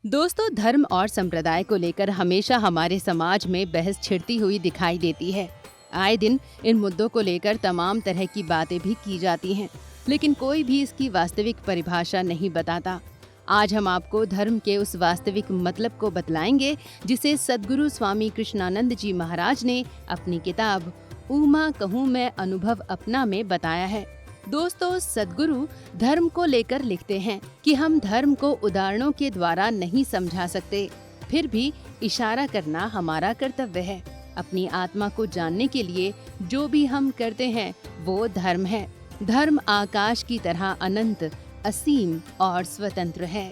दोस्तों, धर्म और संप्रदाय को लेकर हमेशा हमारे समाज में बहस छिड़ती हुई दिखाई देती है। आए दिन इन मुद्दों को लेकर तमाम तरह की बातें भी की जाती हैं, लेकिन कोई भी इसकी वास्तविक परिभाषा नहीं बताता। आज हम आपको धर्म के उस वास्तविक मतलब को बतलाएंगे जिसे सद्गुरु स्वामी कृष्णानंद जी महाराज ने अपनी किताब ऊमा कहूँ मैं अनुभव अपना में बताया है। दोस्तों, सद्गुरु धर्म को लेकर लिखते हैं कि हम धर्म को उदाहरणों के द्वारा नहीं समझा सकते, फिर भी इशारा करना हमारा कर्तव्य है। अपनी आत्मा को जानने के लिए जो भी हम करते हैं वो धर्म है। धर्म आकाश की तरह अनंत, असीम और स्वतंत्र है।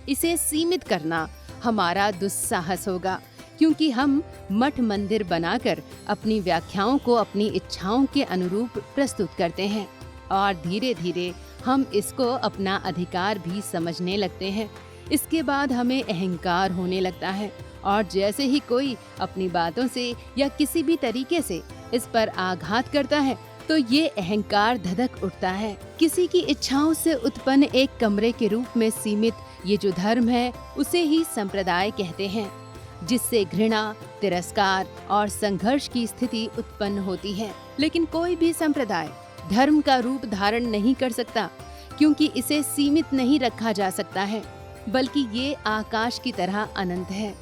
इसे सीमित करना हमारा दुस्साहस होगा, क्योंकि हम मठ मंदिर बनाकर अपनी व्याख्याओं को अपनी इच्छाओं के अनुरूप प्रस्तुत करते हैं और धीरे धीरे हम इसको अपना अधिकार भी समझने लगते हैं। इसके बाद हमें अहंकार होने लगता है और जैसे ही कोई अपनी बातों से या किसी भी तरीके से इस पर आघात करता है तो ये अहंकार धधक उठता है। किसी की इच्छाओं से उत्पन्न एक कमरे के रूप में सीमित ये जो धर्म है उसे ही संप्रदाय कहते हैं, जिससे घृणा, तिरस्कार और संघर्ष की स्थिति उत्पन्न होती है। लेकिन कोई भी संप्रदाय धर्म का रूप धारण नहीं कर सकता, क्योंकि इसे सीमित नहीं रखा जा सकता है, बल्कि ये आकाश की तरह अनंत है।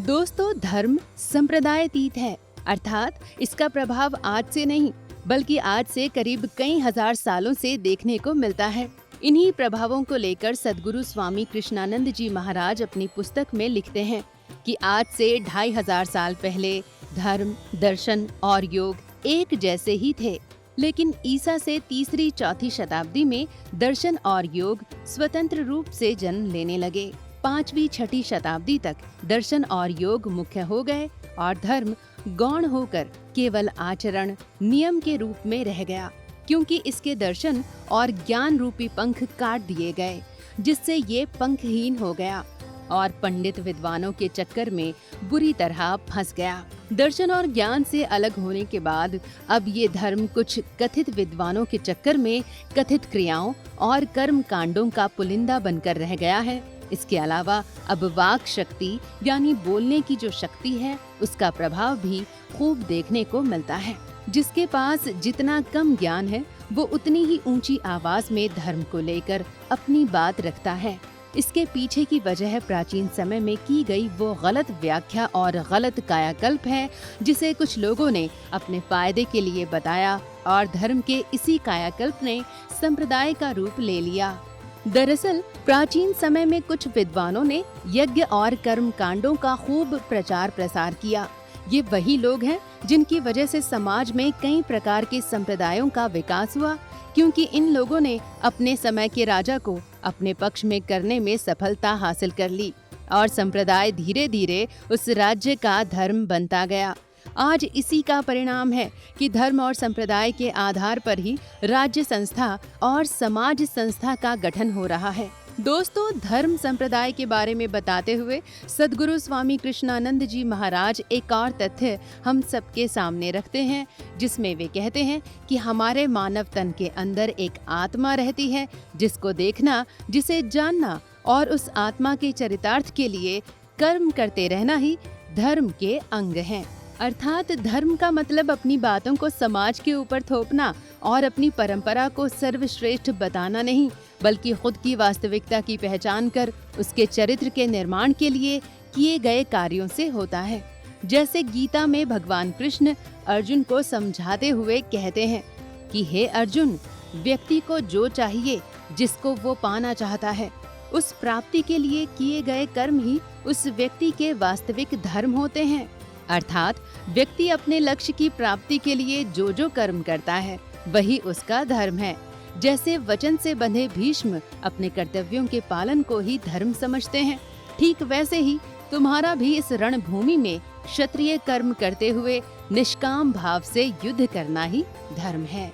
दोस्तों, धर्म संप्रदायातीत है, अर्थात इसका प्रभाव आज से नहीं बल्कि आज से करीब कई हजार सालों से देखने को मिलता है। इन्हीं प्रभावों को लेकर सद्गुरु स्वामी कृष्णानंद जी महाराज अपनी पुस्तक में लिखते हैं कि आज से 2500 साल पहले धर्म, दर्शन और योग एक जैसे ही थे, लेकिन ईसा से 3री-4थी शताब्दी में दर्शन और योग स्वतंत्र रूप से जन्म लेने लगे। 5वीं-6ठी शताब्दी तक दर्शन और योग मुख्य हो गए और धर्म गौण होकर केवल आचरण, नियम के रूप में रह गया, क्योंकि इसके दर्शन और ज्ञान रूपी पंख काट दिए गए, जिससे ये पंखहीन हो गया और पंडित विद्वानों के चक्कर में बुरी तरह फंस गया। दर्शन और ज्ञान से अलग होने के बाद अब ये धर्म कुछ कथित विद्वानों के चक्कर में कथित क्रियाओं और कर्म कांडों का पुलिंदा बनकर रह गया है। इसके अलावा अब वाक शक्ति यानी बोलने की जो शक्ति है उसका प्रभाव भी खूब देखने को मिलता है। जिसके पास जितना कम ज्ञान है वो उतनी ही ऊंची आवाज में धर्म को लेकर अपनी बात रखता है। इसके पीछे की वजह प्राचीन समय में की गई वो गलत व्याख्या और गलत कायाकल्प है, जिसे कुछ लोगों ने अपने फायदे के लिए बताया और धर्म के इसी कायाकल्प ने संप्रदाय का रूप ले लिया। दरअसल प्राचीन समय में कुछ विद्वानों ने यज्ञ और कर्म कांडों का खूब प्रचार प्रसार किया। ये वही लोग हैं जिनकी वजह से समाज में कई प्रकार के संप्रदायों का विकास हुआ, क्योंकि इन लोगों ने अपने समय के राजा को अपने पक्ष में करने में सफलता हासिल कर ली और संप्रदाय धीरे धीरे उस राज्य का धर्म बनता गया। आज इसी का परिणाम है कि धर्म और संप्रदाय के आधार पर ही राज्य संस्था और समाज संस्था का गठन हो रहा है। दोस्तों, धर्म संप्रदाय के बारे में बताते हुए सद्गुरु स्वामी कृष्णानंद जी महाराज एक और तथ्य हम सबके सामने रखते हैं, जिसमें वे कहते हैं कि हमारे मानव तन के अंदर एक आत्मा रहती है, जिसको देखना, जिसे जानना और उस आत्मा के चरितार्थ के लिए कर्म करते रहना ही धर्म के अंग हैं। अर्थात धर्म का मतलब अपनी बातों को समाज के ऊपर थोपना और अपनी परंपरा को सर्वश्रेष्ठ बताना नहीं, बल्कि खुद की वास्तविकता की पहचान कर उसके चरित्र के निर्माण के लिए किए गए कार्यों से होता है। जैसे गीता में भगवान कृष्ण अर्जुन को समझाते हुए कहते हैं कि हे अर्जुन, व्यक्ति को जो चाहिए, जिसको वो पाना चाहता है, उस प्राप्ति के लिए किए गए कर्म ही उस व्यक्ति के वास्तविक धर्म होते हैं। अर्थात व्यक्ति अपने लक्ष्य की प्राप्ति के लिए जो जो कर्म करता है वही उसका धर्म है। जैसे वचन से बंधे भीष्म अपने कर्तव्यों के पालन को ही धर्म समझते हैं, ठीक वैसे ही तुम्हारा भी इस रणभूमि में क्षत्रिय कर्म करते हुए निष्काम भाव से युद्ध करना ही धर्म है।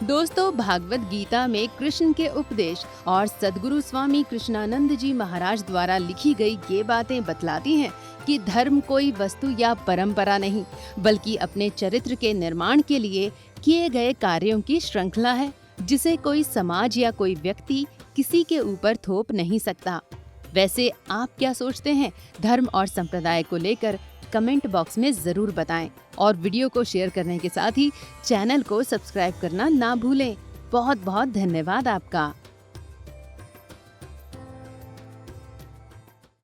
दोस्तों, भागवत गीता में कृष्ण के उपदेश और सद्गुरु स्वामी कृष्णानंद जी महाराज द्वारा लिखी गई ये बातें बतलाती हैं कि धर्म कोई वस्तु या परंपरा नहीं, बल्कि अपने चरित्र के निर्माण के लिए किए गए कार्यों की श्रृंखला है, जिसे कोई समाज या कोई व्यक्ति किसी के ऊपर थोप नहीं सकता। वैसे आप क्या सोचते हैं धर्म और संप्रदाय को लेकर? कमेंट बॉक्स में जरूर बताएं और वीडियो को शेयर करने के साथ ही चैनल को सब्सक्राइब करना ना भूलें। बहुत बहुत धन्यवाद आपका।